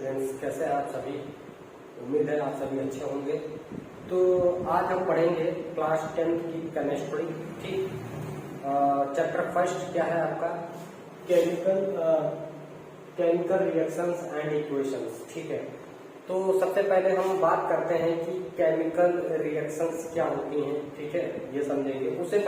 Students, कैसे हैं आप सभी। उम्मीद है आप सभी अच्छे होंगे। तो आज हम पढ़ेंगे क्लास 10 की केमिस्ट्री। ठीक, चैप्टर फर्स्ट क्या है आपका, केमिकल रिएक्शंस एंड इक्वेशंस। ठीक है, तो सबसे पहले हम बात करते हैं कि केमिकल रिएक्शंस क्या होती हैं। ठीक है, ये समझेंगे। उससे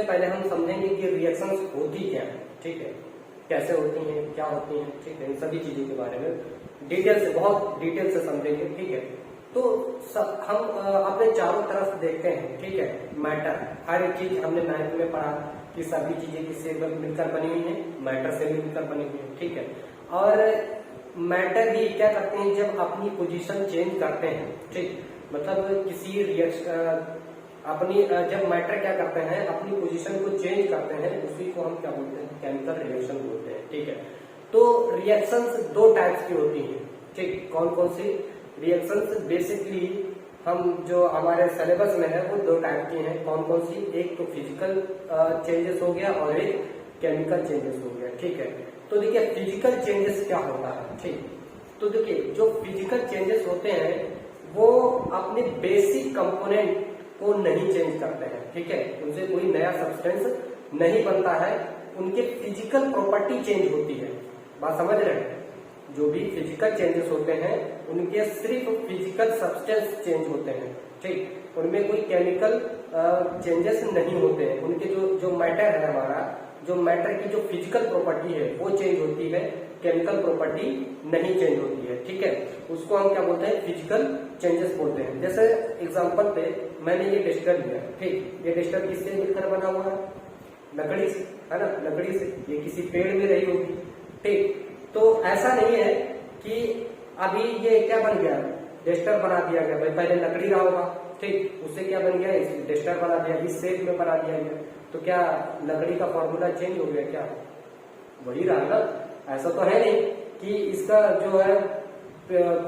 पहले हम समझेंगे कि रिएक्शंस होती क्या है। ठीक है, कैसे होती हैं, क्या होती हैं। ठीक है, इन सभी चीजों के बारे में बहुत डिटेल से समझेंगे। ठीक है, तो हम अपने चारों तरफ देखते हैं। ठीक है, मैटर, हर एक चीज हमने 9th में पढ़ा कि सभी चीजें किससे मिलकर बनी हुई हैं, मैटर से मिलकर बनी हुई है। ठीक है, और मैटर ही क्या करते हैं, जब अपनी पोजीशन चेंज करते हैं। ठीक, मतलब किसी रिएक्शन जब मैटर क्या करते हैं, अपनी पोजीशन को चेंज करते हैं, उसी को हम क्या बोलते हैं, केमिकल रिएक्शन बोलते हैं। ठीक है, तो रिएक्शंस दो टाइप्स की होती हैं। ठीक, कौन कौन सी रिएक्शंस, बेसिकली हम जो हमारे सिलेबस में है वो दो टाइप की हैं। कौन कौन सी, एक तो फिजिकल चेंजेस हो गया और एक केमिकल चेंजेस हो गया। ठीक है, तो देखिए फिजिकल चेंजेस क्या होता है। ठीक, तो देखिए जो फिजिकल चेंजेस होते हैं वो अपने बेसिक कंपोनेंट को नहीं चेंज करते हैं। ठीक है, उनसे कोई नया सब्सटेंस नहीं बनता है, उनके फिजिकल प्रॉपर्टी चेंज होती है। बात समझ रहे हैं, जो भी फिजिकल चेंजेस होते हैं उनके सिर्फ फिजिकल सब्सटेंस चेंज होते हैं। ठीक, उनमें कोई केमिकल चेंजेस नहीं होते हैं। उनके जो मैटर है, हमारा जो मैटर की जो फिजिकल प्रॉपर्टी है वो चेंज होती है, केमिकल प्रॉपर्टी नहीं चेंज होती है। ठीक है, उसको हम क्या बोलते हैं, फिजिकल चेंजेस बोलते हैं। जैसे एग्जांपल पे मैंने ये टेस्टर लिया। ठीक, ये टेस्टर किससे मिलकर बना हुआ है, लकड़ी से, है ना, लकड़ी से। ये किसी पेड़ में रही होगी। ठीक, तो ऐसा नहीं है कि अभी ये क्या बन गया, टेस्टर बना दिया गया। भाई पहले लकड़ी रहा होगा, ठीक, उससे क्या बन गया, टेस्टर बना दिया, इस शेप में बना दिया गया। तो क्या लकड़ी का फॉर्मूला चेंज हो गया, क्या वही रहा ना। ऐसा तो है नहीं कि इसका जो है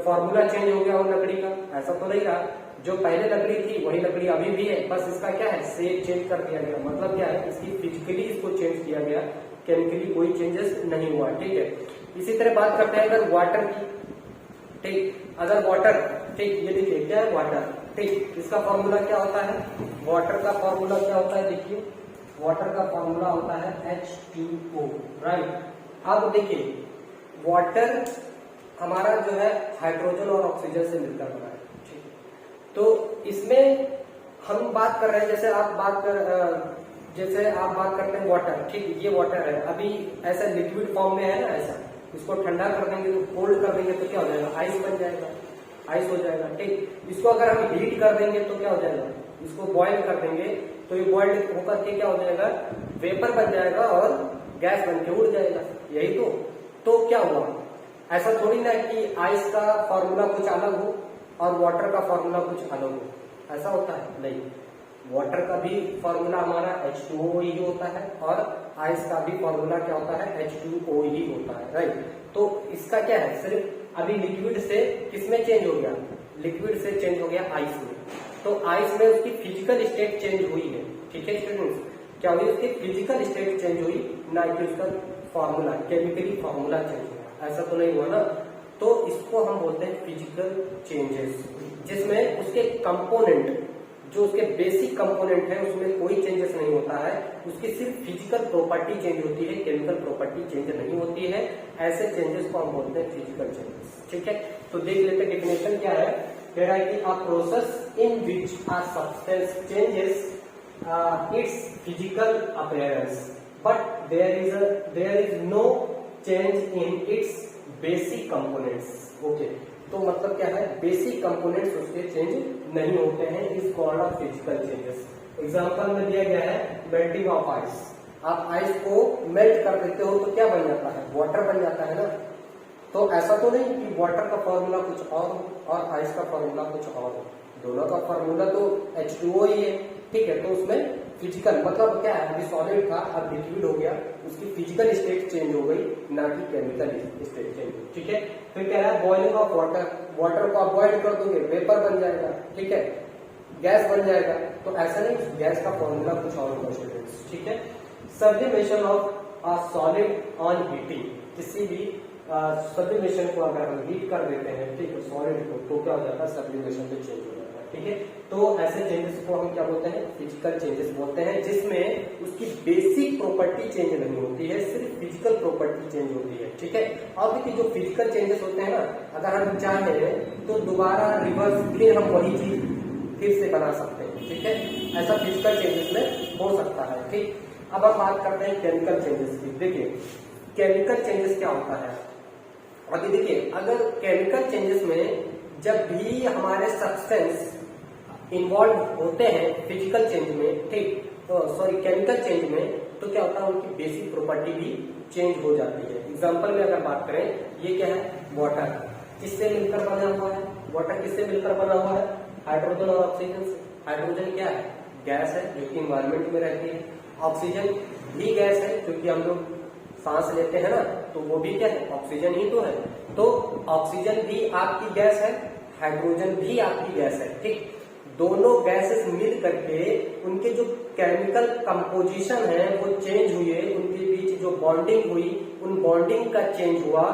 फॉर्मूला चेंज हो गया हो लकड़ी का, ऐसा तो नहीं रहा। जो पहले लकड़ी थी वही लकड़ी अभी भी है, बस इसका क्या है, शेप चेंज कर दिया गया। मतलब क्या है, इसकी फिजिकली इसको चेंज किया गया, केमिकली कोई चेंजेस नहीं हुआ। ठीक है, इसी तरह बात करते हैं अगर वाटर की। ठीक, अगर वाटर, ठीक, ये देखिए क्या है वाटर। ठीक, इसका फॉर्मूला क्या होता है, वाटर का फॉर्मूला क्या होता है, देखिए वाटर का फॉर्मूला होता है H2O, राइट। अब देखिए वाटर हमारा जो है हाइड्रोजन और ऑक्सीजन से मिलकर बना है। ठीक, तो इसमें हम बात कर रहे हैं, जैसे आप बात करते हैं वाटर। ठीक, ये वाटर है, अभी ऐसा लिक्विड फॉर्म में है ना, ऐसा इसको ठंडा कर देंगे तो कोल्ड कर देंगे तो क्या हो जाएगा, आइस बन जाएगा, आइस हो जाएगा। ठीक, इसको अगर हम हीट कर देंगे तो क्या हो जाएगा, इसको बॉइल कर देंगे तो ये बॉइल्ड होकर के क्या हो जाएगा, वेपर बन जाएगा और गैस बन के उड़ जाएगा। यही तो क्या हुआ, ऐसा थोड़ी ना कि आइस का फॉर्मूला कुछ अलग हो और वाटर का फॉर्मूला कुछ अलग हो, ऐसा होता है नहीं। वाटर का भी फॉर्मूला हमारा H2O ही होता है और आइस का भी फॉर्मूला क्या होता है, H2O ही होता है, राइट। तो इसका क्या है, सिर्फ अभी लिक्विड से किसमें चेंज हो गया, लिक्विड से चेंज हो गया आइस में। तो आइस में उसकी फिजिकल स्टेट चेंज हुई है। ठीक है स्टूडेंट्स, क्या हुई, उसकी फिजिकल स्टेट चेंज हुई, ना कि उसका फॉर्मूला, केमिकली फॉर्मूला चेंज हुआ, ऐसा तो नहीं हुआ ना। तो इसको हम बोलते हैं फिजिकल चेंजेस, जिसमें उसके कंपोनेंट, जो उसके बेसिक कंपोनेंट है उसमें कोई चेंजेस नहीं होता है, उसकी सिर्फ फिजिकल प्रॉपर्टी चेंज होती है, केमिकल प्रॉपर्टी चेंज नहीं होती है। ऐसे चेंजेस को हम बोलते हैं फिजिकल चेंजेस। ठीक है, तो देख लेते हैं डेफिनेशन क्या है। कह रहा है कि a process in which a substance changes its physical appearance but there is no change in its basic components. Okay, तो मतलब क्या है, बेसिक कंपोनेंट्स उसके चेंज नहीं होते हैं, इस called off physical changes. Example में दिया गया है मेल्टिंग ऑफ आइस। आप आइस को मेल्ट कर देते हो तो क्या बन जाता है, वाटर बन जाता है ना। तो ऐसा तो नहीं कि वाटर का फॉर्मूला कुछ और हो और आइस का फॉर्मूला कुछ और हो, दोनों का फॉर्मूला तो H2O ही है। ठीक है, तो उसमें फिजिकल मतलब क्या है, अभी सॉलिड था अब लिक्विड हो गया, उसकी फिजिकल स्टेट चेंज हो गई, ना कि केमिकल स्टेट चेंज हुई। ठीक है, फिर कह रहा है बॉइलिंग ऑफ वाटर, वाटर को आप बॉइल कर दोगे वेपर बन जाएगा, ठीक है, गैस बन जाएगा। तो ऐसा नहीं, गैस का फॉर्मूला कुछ और होगा स्टूडेंट्स। ठीक है, sublimation of a solid on heating, किसी भी सब्लिमेशन को अगर हम हीट कर देते हैं, ठीक है, सॉलिड को, तो क्या हो जाता है, सब्लिमेशन में चेंज हो जाता है, ठीक है। तो ऐसे चेंजेस को हम क्या बोलते हैं, फिजिकल चेंजेस बोलते हैं, जिसमें उसकी बेसिक प्रॉपर्टी चेंज नहीं होती है, सिर्फ फिजिकल प्रॉपर्टी चेंज होती है, ठीक है। अब देखिए जो फिजिकल चेंजेस होते हैं ना, अगर हम चाहें तो दोबारा रिवर्स फिर हम वही चीज फिर से बना सकते हैं, ठीक है। ऐसा फिजिकल चेंजेस में हो सकता है, ठीक। अब हम बात करते हैं केमिकल चेंजेस की। देखिए केमिकल चेंजेस क्या होता है, अभी देखिए अगर केमिकल चेंजेस में जब भी हमारे सब्सटेंस इन्वॉल्व होते हैं फिजिकल चेंज में, ठीक, सॉरी केमिकल चेंज में, तो क्या होता है, उनकी बेसिक प्रॉपर्टी भी चेंज हो जाती है। एग्जांपल में अगर बात करें, ये क्या है, वाटर, किससे मिलकर बना हुआ है, वाटर किससे मिलकर बना हुआ है, हाइड्रोजन और ऑक्सीजन से। हाइड्रोजन क्या है, गैस है जो कि इन्वायरमेंट में रहती है। ऑक्सीजन भी गैस है, क्योंकि हम लोग सांस लेते हैं ना, तो वो भी क्या है, ऑक्सीजन ही तो है। तो ऑक्सीजन भी आपकी गैस है, हाइड्रोजन भी आपकी गैस है, ठीक। दोनों गैसेस मिल करके उनके जो केमिकल कंपोजिशन है वो चेंज हुए, उनके बीच जो बॉन्डिंग हुई, उन बॉन्डिंग का चेंज हुआ,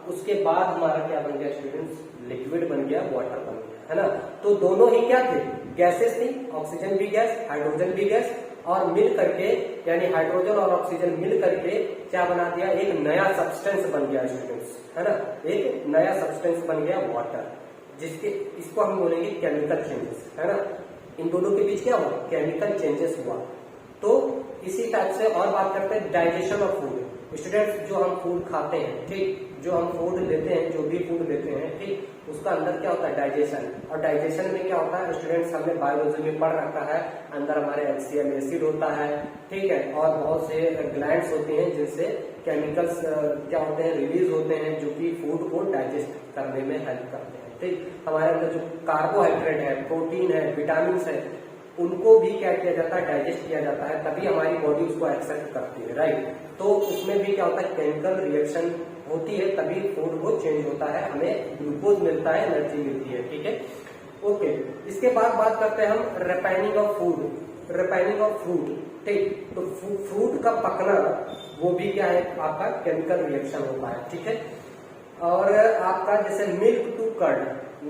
उसके बाद हमारा क्या बन गया स्टूडेंट्स, लिक्विड बन गया, वाटर बन गया, है ना। तो दोनों ही क्या थे, गैसेस थी, ऑक्सीजन भी गैस, हाइड्रोजन भी गैस, और मिल करके यानी हाइड्रोजन और ऑक्सीजन मिल करके क्या बना दिया, एक नया सब्सटेंस बन गया स्टूडेंट्स, है ना, एक नया सब्सटेंस बन गया वाटर, जिसके इसको हम बोलेंगे केमिकल चेंजेस, है ना। इन दोनों के बीच क्या हुआ, केमिकल चेंजेस हुआ। तो इसी टाइप से और बात करते हैं डाइजेशन ऑफ फूड। स्टूडेंट्स जो हम फूड खाते हैं, ठीक, जो हम फूड लेते हैं, जो भी फूड लेते हैं, ठीक, उसका अंदर क्या होता है, डाइजेशन। और डाइजेशन में क्या होता है स्टूडेंट्स, हमने बायोलॉजी में पढ़ रखा है, अंदर हमारे HCl एसिड होता है, ठीक है, और बहुत से ग्लैंड्स होते हैं जिनसे केमिकल्स क्या होते हैं, रिलीज होते हैं, जो कि फूड को डाइजेस्ट करने में हेल्प करते हैं, ठीक। हमारे अंदर जो कार्बोहाइड्रेट है, प्रोटीन है, विटामिन है, उनको भी क्या किया जाता है, डाइजेस्ट किया जाता है, तभी हमारी बॉडी उसको एक्सेप्ट करती है, राइट। तो उसमें भी क्या होता है, केमिकल रिएक्शन होती है, तभी फूड वो चेंज होता है, हमें ग्लूकोज मिलता है, एनर्जी मिलती है, ठीक है, ओके। इसके बाद बात करते हैं हम refining of food, refining of fruit, ठीक। तो फ्रूट का पकना वो भी क्या है, आपका केमिकल रिएक्शन होता है, ठीक है। और आपका जैसे milk to curd,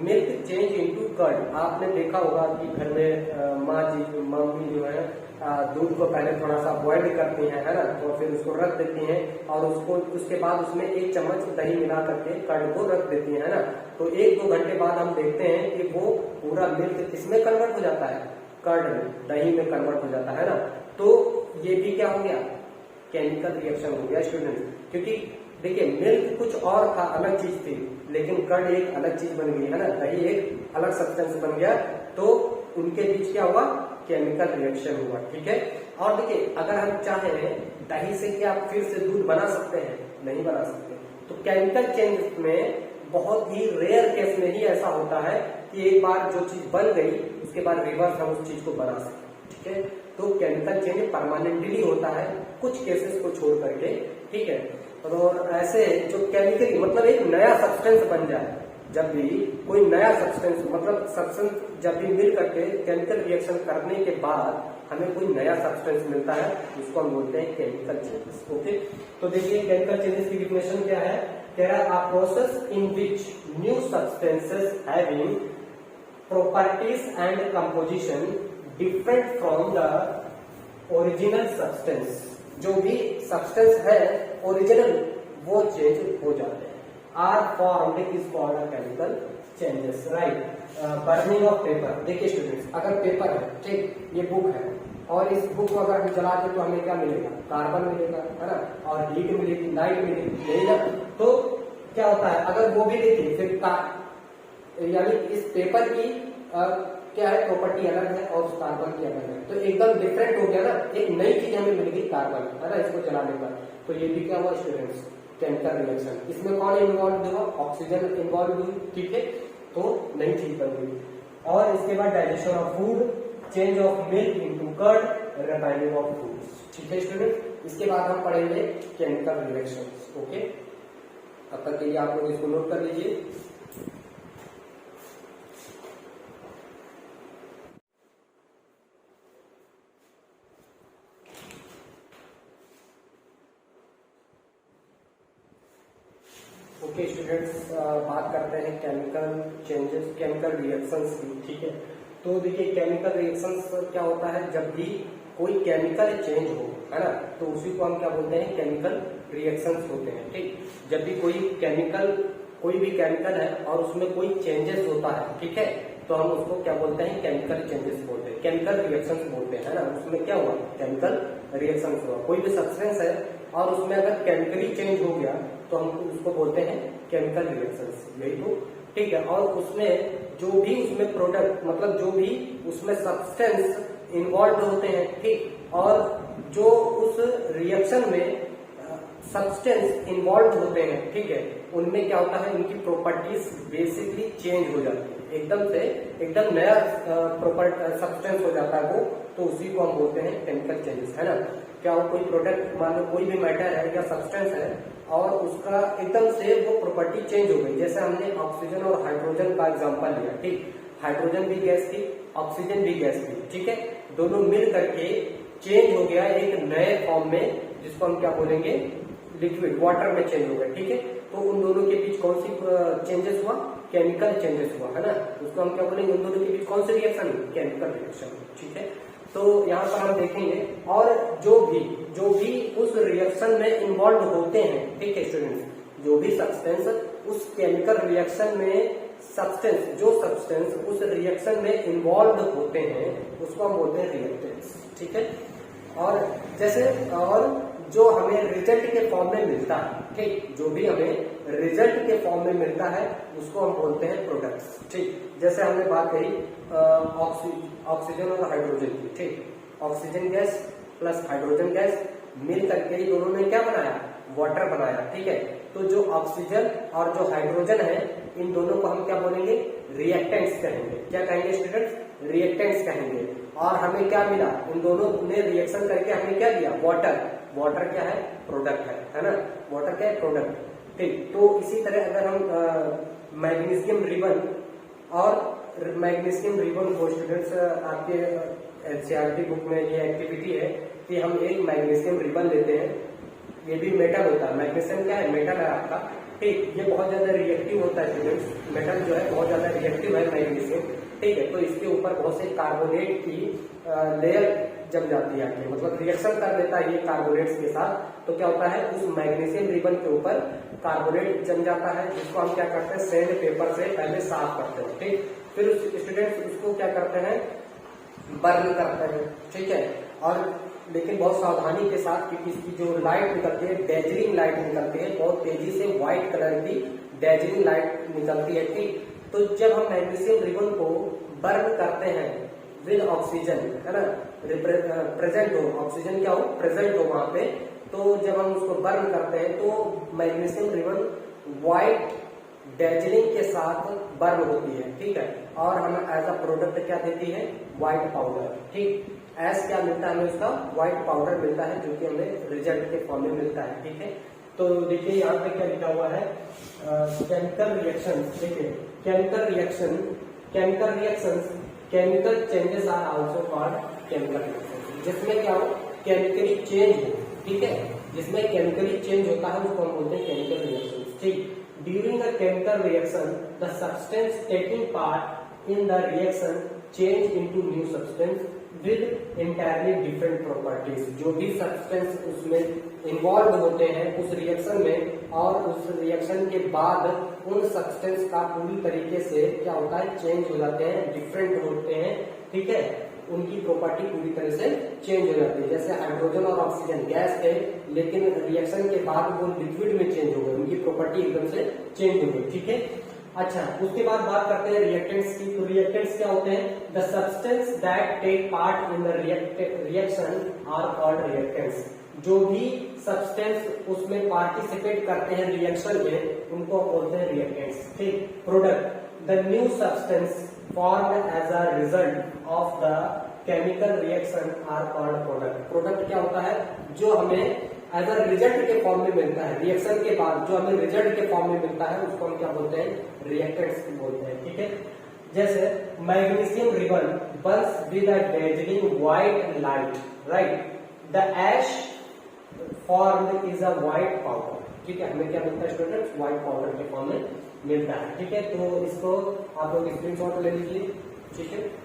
milk change into curd, आपने देखा होगा कि घर में मम्मी जो है दूध को पहले थोड़ा सा बॉइल करती है ना, तो फिर उसको रख देती हैं, और उसको उसके बाद उसमें 1 चम्मच दही मिला करके कर्ड को रख देती है ना। तो 1-2 घंटे बाद हम देखते हैं कि वो पूरा मिल्क किसमें कन्वर्ट हो जाता है, कर्ड में, दही में कन्वर्ट हो जाता है ना। तो ये भी क्या हो गया, केमिकल रिएक्शन हो गया स्टूडेंट, क्योंकि देखिए मिल्क कुछ और था, अलग चीज थी, लेकिन कर्ड एक अलग चीज बन गई, है ना, दही एक अलग सब्सटेंस बन गया, तो उनके बीच क्या हुआ, केमिकल रिएक्शन हुआ, ठीक है। और देखिए अगर हम चाहें दही से क्या फिर से दूध बना सकते हैं, नहीं बना सकते। तो केमिकल चेंज में बहुत ही रेयर केस में ही ऐसा होता है कि एक बार जो चीज बन गई उसके बाद रिवर्स हम उस चीज को बना सकें, ठीक है। तो केमिकल चेंज परमानेंटली होता है, कुछ केसेस को छोड़ करके, ठीक है। और ऐसे जो केमिकली मतलब एक नया सब्सटेंस बन जाए, जब भी कोई नया सब्सटेंस मतलब सब्सटेंस जब भी मिल करके केमिकल रिएक्शन करने के बाद हमें कोई नया सब्सटेंस मिलता है, उसको हम बोलते हैं केमिकल चेंजेस, ओके। तो देखिए केमिकल चेंजेस की डिफिनेशन क्या है, कह रहा है अ process in which new substances having properties and composition different from the original substance. जो भी सब्सटेंस है ओरिजिनल वो चेंज हो जाते हैं, are formed is called a chemical changes, right. Burning of paper, देखिए स्टूडेंट्स अगर पेपर है, ठीक, ये बुक है, और इस बुक को अगर हम जला दें तो हमें क्या मिलेगा, कार्बन मिलेगा, है ना, और हीट मिलेगी, लाइट मिलेगी, यही ना। तो क्या होता है, अगर वो भी देखिए फिर यानी इस पेपर की क्या है, प्रॉपर्टी अलग है और उस कार्बन की अलग है, तो एकदम डिफरेंट हो गया ना, एक नई चीज हमें मिल गई कार्बन, है ना, इसको जलाने पर। तो ये भी क्या हुआ स्टूडेंट्स, केमिकल रिएक्शन। इसमें कौन इन्वॉल्व हुआ, ऑक्सीजन इन्वॉल्व हुई, ठीक है, तो नई चीज बन गई। और इसके बाद digestion of food, change of milk into curd, refining of foods, ठीक है स्टूडेंट। इसके बाद हम पढ़ेंगे केमिकल रिएक्शंस, ओके। तब तक के लिए आप लोग इसको नोट कर लीजिए। देखिए स्टूडेंट्स, बात करते हैं केमिकल चेंजेस, केमिकल रिएक्शंस की। ठीक है, तो देखिए केमिकल रिएक्शंस क्या होता है, जब भी कोई केमिकल चेंज हो, है ना, तो उसी को हम क्या बोलते हैं, केमिकल रिएक्शंस होते हैं। ठीक, जब भी कोई भी केमिकल है और उसमें कोई चेंजेस होता है, ठीक है, तो हम उसको क्या बोलते हैं, केमिकल चेंजेस बोलते हैं, केमिकल रिएक्शंस बोलते हैं, है ना। उसमें क्या हुआ, केमिकल रिएक्शंस हुआ। कोई भी सब्सटेंस है और उसमें अगर केमिकली चेंज हो गया तो हम उसको बोलते हैं केमिकल रिएक्शंस, यही तो। ठीक है, और उसमें जो भी उसमें प्रोडक्ट, मतलब जो भी उसमें सब्सटेंस इन्वॉल्व होते हैं, ठीक, और जो उस रिएक्शन में सब्सटेंस इन्वॉल्व होते हैं, ठीक है, उनमें क्या होता है, उनकी प्रॉपर्टीज बेसिकली चेंज हो जाती है, एकदम नया सब्सटेंस हो जाता है वो, तो उसी को हम बोलते हैं केमिकल चेंजेस, है ना। क्या हो, कोई प्रोडक्ट, मान लो कोई भी मैटर है या सब्सटेंस है और उसका एकदम से वो प्रॉपर्टी चेंज हो गई। जैसे हमने ऑक्सीजन और हाइड्रोजन का एग्जांपल लिया, ठीक, हाइड्रोजन भी गैस थी, ऑक्सीजन भी गैस थी, ठीक है, दोनों मिल करके चेंज हो गया एक नए फॉर्म में, जिसको हम क्या बोलेंगे, लिक्विड, वाटर में चेंज हो गया। ठीक है, तो उन दोनों के बीच कौन सी चेंजेस हुआ, केमिकल चेंजेस हुआ, है ना। उसको हम क्या बोलेंगे, उन दोनों के बीच कौन सी रिएक्शन, केमिकल रिएक्शन। ठीक है, तो यहाँ पर हम देखेंगे, और जो भी उस रिएक्शन में इन्वॉल्व होते हैं, ठीक है स्टूडेंट्स, जो भी सब्सटेंस उस केमिकल रिएक्शन में जो सब्सटेंस उस रिएक्शन में इन्वॉल्व होते हैं, उसको हम बोलते हैं रिएक्टेंट्स। ठीक है, और जो हमें रिजल्ट के फॉर्म में मिलता है, ठीक, जो भी हमें रिजल्ट के फॉर्म में मिलता है उसको हम बोलते हैं प्रोडक्ट्स। ठीक, जैसे हमने बात करी ऑक्सीजन और हाइड्रोजन की, ठीक, oxygen gas plus hydrogen gas मिल करके दोनों ने क्या बनाया, वाटर बनाया। ठीक है, तो जो ऑक्सीजन और जो हाइड्रोजन है, इन दोनों को हम क्या बोलेंगे, रिएक्टेंट्स कहेंगे। क्या कहेंगे स्टूडेंट्स, रिएक्टेंट्स कहेंगे। और हमें क्या मिला, इन दोनों ने रिएक्शन करके हमें क्या दिया, वाटर क्या है, प्रोडक्ट है ना, वाटर क्या है, प्रोडक्ट। ठीक, तो इसी तरह अगर हम मैग्नीशियम रिबन को स्टूडेंट्स, आपके एनसीईआरटी बुक में ये एक्टिविटी है कि हम एक मैग्नीशियम रिबन लेते हैं, ये भी मेटल होता है, मैग्नीशियम क्या है, मेटल है आपका। ठीक, ये बहुत ज्यादा रिएक्टिव होता है स्टूडेंट्स, मेटल जो है बहुत ज्यादा रिएक्टिव है मैग्नीशियम। ठीक है, तो इसके ऊपर बहुत से कार्बोनेट की लेयर जम जाती है, मतलब रिएक्शन कर लेता है ये कार्बोनेट्स के साथ, तो क्या होता है, उस मैग्नीशियम रिबन के ऊपर कार्बोनेट जम जाता है, जिसको हम क्या करते हैं, सैंड पेपर से पहले साफ करते हैं। ठीक, फिर स्टूडेंट्स उसको क्या करते हैं, बर्न करते हैं। ठीक है, और लेकिन बहुत सावधानी के साथ, क्योंकि इसकी जो लाइट निकलती है, डेजलिंग लाइट निकलती है, बहुत तेजी से व्हाइट कलर की डेजलिंग लाइट निकलती है। ठीक, तो जब हम मैग्नीशियम रिबन को बर्न करते हैं विद ऑक्सीजन, है ना, प्रेजेंट हो, ऑक्सीजन क्या हो, प्रेजेंट हो वहां पे, तो जब हम उसको बर्न करते हैं तो मैग्नीशियम रिबन व्हाइट डेजलिंग के साथ बर्न होती है। ठीक है, और हमें एज अ प्रोडक्ट क्या देती है, व्हाइट पाउडर। ठीक, एस क्या मिलता है हमें, उसका व्हाइट पाउडर मिलता है, जो कि हमें रिजल्ट के फॉर्म में मिलता है। ठीक है, तो देखिए यहाँ पे क्या लिखा हुआ है, केमिकल रिएक्शन। देखिए chemical reactions, chemical changes are also called chemical reaction, जिसमें क्या हो, केमिकली चेंज हो। ठीक है, जिसमें केमिकली चेंज होता है उसको हम बोलते हैं केमिकल रिएक्शन। ठीक, during a chemical reaction the substance taking part in the reaction change into new substance with entirely different properties. जो भी सब्सटेंस उसमें इन्वॉल्व होते हैं उस रिएक्शन में, और उस रिएक्शन के बाद उन सब्सटेंस का पूरी तरीके से क्या होता है, चेंज हो जाते हैं, डिफरेंट होते हैं। ठीक है, उनकी प्रॉपर्टी पूरी तरह से चेंज हो जाती है। जैसे हाइड्रोजन और ऑक्सीजन गैस थे, लेकिन रिएक्शन के बाद वो लिक्विड में चेंज हो गए, उनकी प्रॉपर्टी एकदम से चेंज हो गई। ठीक है, अच्छा, उसके बाद बात करते हैं रिएक्टेंट्स की। तो रिएक्टेंट्स क्या होते हैं, the substance that take part in the reaction are called reactants. जो भी सब्सटेंस उसमें पार्टिसिपेट करते हैं रिएक्शन में, उनको बोलते हैं रिएक्टेंट्स। ठीक, product, the new substance formed as a result of the chemical reaction are called product। Product क्या होता है, जो हमें एज अ रिजल्ट के फॉर्म में मिलता है, रिएक्शन के बाद जो हमें रिजल्ट के फॉर्म में मिलता है उसको हम क्या बोलते हैं, रिएक्टेंट्स बोलते हैं। ठीक है, जैसे magnesium ribbon burns with a dazzling white light, right, the ash formed is a white powder। ठीक है, हमें क्या मिलता है स्टूडेंट्स, व्हाइट पाउडर के फॉर्म में मिलता है। ठीक है, तो इसको आप लोग स्क्रीनशॉट ले लीजिए। ठीक है।